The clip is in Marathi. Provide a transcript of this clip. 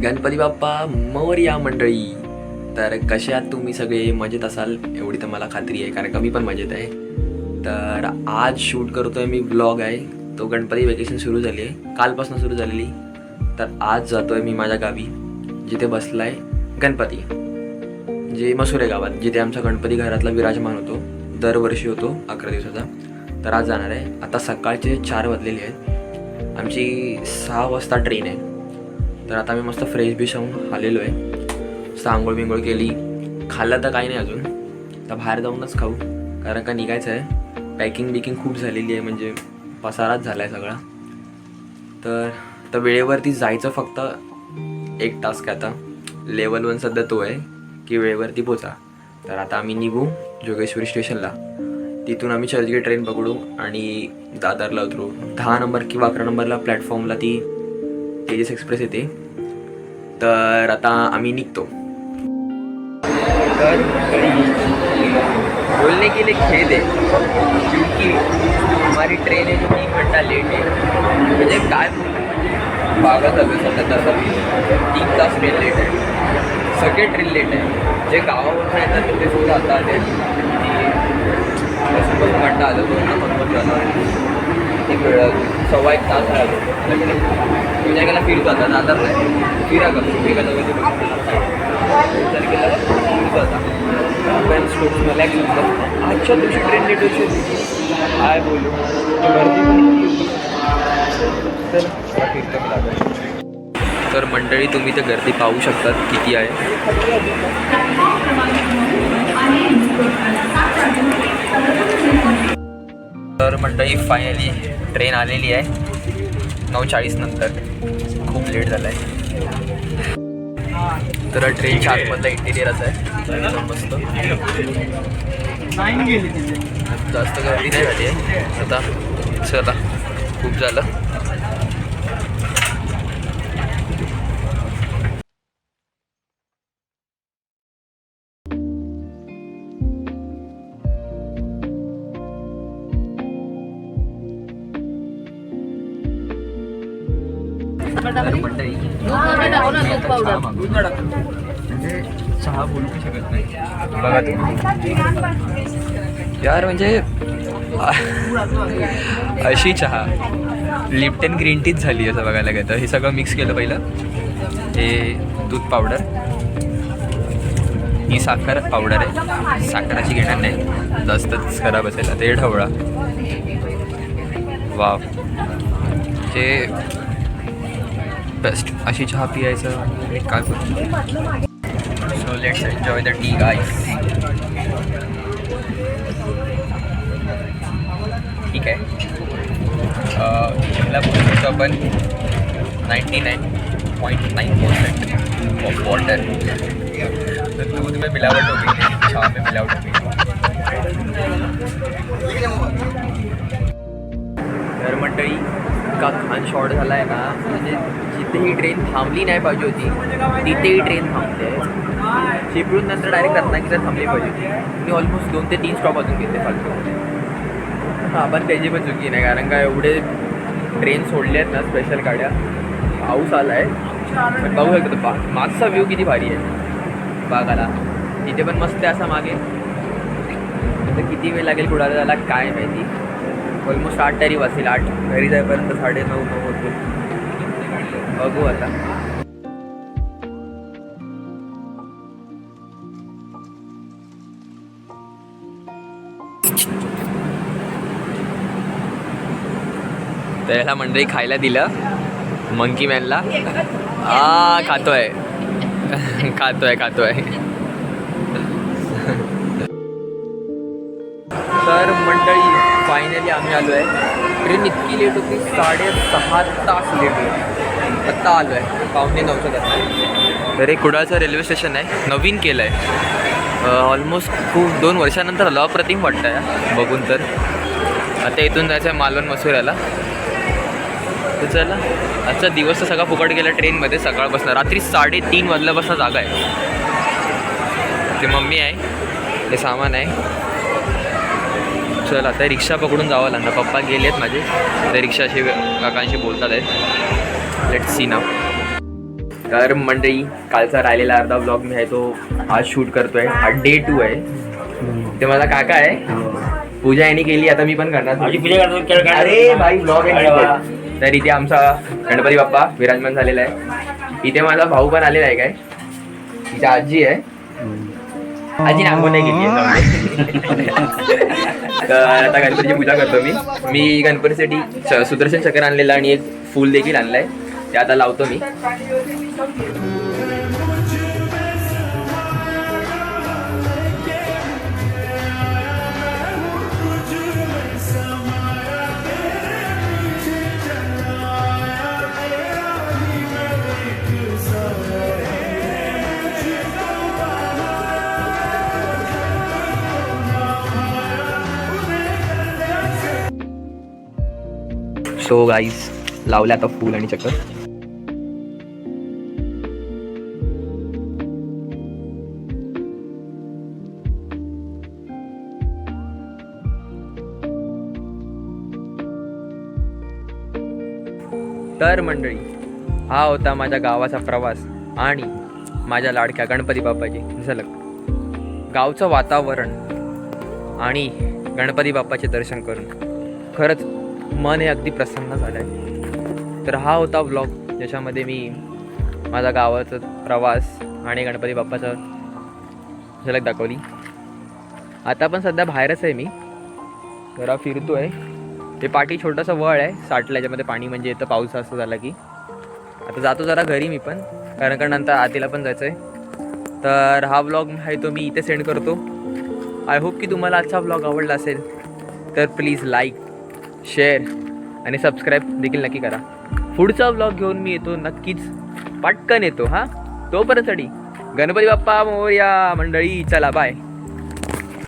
गणपती बाप्पा मोरया मंडळी. तर कसे आहात तुम्ही सगळे? मजेत असाल एवढी तर मला खात्री आहे, कारण का मी पण मजेत आहे. तर आज शूट करतोय मी, व्लॉग आहे तो. गणपती वेकेशन सुरू झाली आहे, कालपासून सुरू झालेली. तर आज जातोय मी माझ्या गावी, जिथे बसलाय गणपती, जे मसुरे गावात, जिथे आमचा गणपती घरातला विराजमान होतो, दरवर्षी होतो 11 दिवसाचा. तर आज जाणार आहे. आता सकाळचे 4 वाजलेले आहेत, आमची 6 वाजता ट्रेन आहे. तर आता मी मस्त फ्रेश बिश होऊन आलेलो आहे. आंघोळ बिंघोळ केली, खाल्लं तर काही नाही अजून, तर बाहेर जाऊनच खाऊ, कारण का निघायचं आहे. पॅकिंग बिकिंग खूप झालेली आहे, म्हणजे पसाराच झाला आहे सगळा. तर वेळेवरती जायचं, फक्त एक टास्क आहे आता. लेवल 1 सध्या तो आहे की वेळेवरती पोचा. तर आता आम्ही निघू जोगेश्वरी स्टेशनला, तिथून आम्ही चर्चगेट ट्रेन पकडू आणि दादरला उतरू. 10 नंबर किंवा 11 नंबरला प्लॅटफॉर्मला ती तेजस एक्सप्रेस येते. तर आता आम्ही निघतो. तर बोलने के लिए खेद है क्योंकि हमारी ट्रेन है जो 3 घंटा लेट है. म्हणजे काय बागत हवे सध्या, तसं 3 तास ट्रेन लेट आहे. सगळे ट्रेन लेट आहे. जे गावावरून येतात ते सुद्धा आता आले. 10 घंटा आलं, 2 झालं, 1.15 तास आलो. तुझ्या गेला फिरतो आता, दादर नाही फिरा का फिरतो आता. पण स्टोक्स मला आजच्या दिवशी ट्रेन लेट होती, काय बोलू. तर मंडळी, तुम्ही तर गर्दी पाहू शकतात किती आहे. तर मंडळी, फायनली ट्रेन आलेली आहे 9:40 नंतर. खूप लेट झालं आहे. तर ट्रेनच्या आतमधला इंटिरियरच आहे मस्त. जास्त गर्दी नाही झाली आहे आता. चला, खूप झालं. म्हणजे चहा बोलू शकत नाही बघा तुम्ही यार. म्हणजे अशी चहा लिप्टन ग्रीन टीच झाली असं बघायला गेलं. हे सगळं मिक्स केलं पहिलं. हे दूध पावडर, ही साखर पावडर आहे. साखराची घेणार नाही, जास्तच खराब असेल. ते ढवळा. वाव, जे बेस्ट. अशी चहा पियायचं काय करू. So let's enjoy the tea guys. ठीक आहे. ह्याला बोलू शकतो आपण 99.9% ऑफ वॉटर. तर दूध में मिलावट हो गई है, चहा में मिलावट हो गई. तर मंडळी, का खान शॉर्ट झाला आहे ना. म्हणजे जिथेही ट्रेन थांबली नाही पाहिजे होती तिथेही ट्रेन थांबते. चिपळूण नंतर डायरेक्ट रत्नागिरीला थांबली पाहिजे होती. मी ऑलमोस्ट 2 ते 3 स्टॉप अजून घेते फालतू. हां, पण त्याची पण चुकी नाही, कारण का एवढे ट्रेन सोडले आहेत ना, स्पेशल गाड्या. पाऊस आला आहे, पण बघू शकतो मागचा व्ह्यू किती भारी आहे बागाला. तिथे पण मस्त आहे असा मागे. तर किती वेळ लागेल कुडाला जायला काय माहिती. ऑलमोस्ट 8 तरी वाजतील. 8 घरी जाईपर्यंत 9:30 होतो. बघू आता. त्याला मंडळी खायला दिलं मंकी मॅनला. खातोय खातोय खातोय. तर मंडळी, फायनली आम्ही आलो आहे. ट्रेन इतकी लेट होती, 6.5 तास लेट होती. आत्ता आलो आहे 8:45 दरम्यान. तर हे कुडाळचं रेल्वे स्टेशन आहे, नवीन केलं आहे. ऑलमोस्ट खूप 2 वर्षानंतर आलं. अप्रतिम वाटतं आहे बघून. तर आता इथून जायचं आहे मालवण मसुऱ्याला. तर चला, आजचा दिवस तर सगळा फुकट गेला ट्रेनमध्ये. सकाळपासून रात्री 3:30 वाजल्यापासून जागा आहे. ते मम्मी आहे, ते सामान आहे. चल आता रिक्षा पकडून जावं लागणार. पप्पा गेले आहेत माझे, त्या रिक्षाशी काकांशी बोलतात आहेत. लेट्स सी नाव. तर मंडळी कालचा राहिलेला अर्धा ब्लॉग मी आहे तो आज शूट करतोय. हा डे 2 आहे. ते मला काका आहे, पूजा यांनी केली, आता मी पण करणार. अरे भाई ब्लॉग आहे. तर इथे आमचा गणपती बाप्पा विराजमान झालेला आहे. इथे माझा भाऊ पण आलेला आहे. काय तिची आजी आहे, आजी नांगो नाही गेली. तर आता गणपतीची पूजा करतो मी गणपतीसाठी सुदर्शन चक्र आणलेला आणि एक फूल देखील आणलंय, ते आता लावतो मी. सो गाईज लावले आता फूल आणि चक्कर. तर मंडळी हा होता माझ्या गावाचा प्रवास आणि माझ्या लाडक्या गणपती बाप्पाची झलक. गावचं वातावरण आणि गणपती बाप्पाचे दर्शन करून खरंच मन हे अगदी प्रसन्न झालं आहे. तर हा होता व्लॉग ज्याच्यामध्ये मी माझा गावाचा प्रवास आणि गणपती बाप्पाचा झलक दाखवली. आता पण सध्या बाहेरच आहे मी, जरा फिरतो आहे. ते पाठी छोटंसं वळ आहे साठलं, याच्यामध्ये पाणी म्हणजे येतं पाऊस असं झाला की. आता जातो जरा घरी मी पण, कारण नंतर आतीला पण जायचं आहे. तर हा व्लॉग आहे तो मी इथे सेंड करतो. आय होप की तुम्हाला आजचा व्लॉग आवडला असेल. तर प्लीज लाईक, शेअर आणि सबस्क्राईब देखील नक्की करा. पुढचा व्लॉग घेऊन मी येतो नक्कीच, पटकन येतो. हां, तोपर्यंतसाठी गणपती बाप्पा मोरया मंडळी. चला बाय.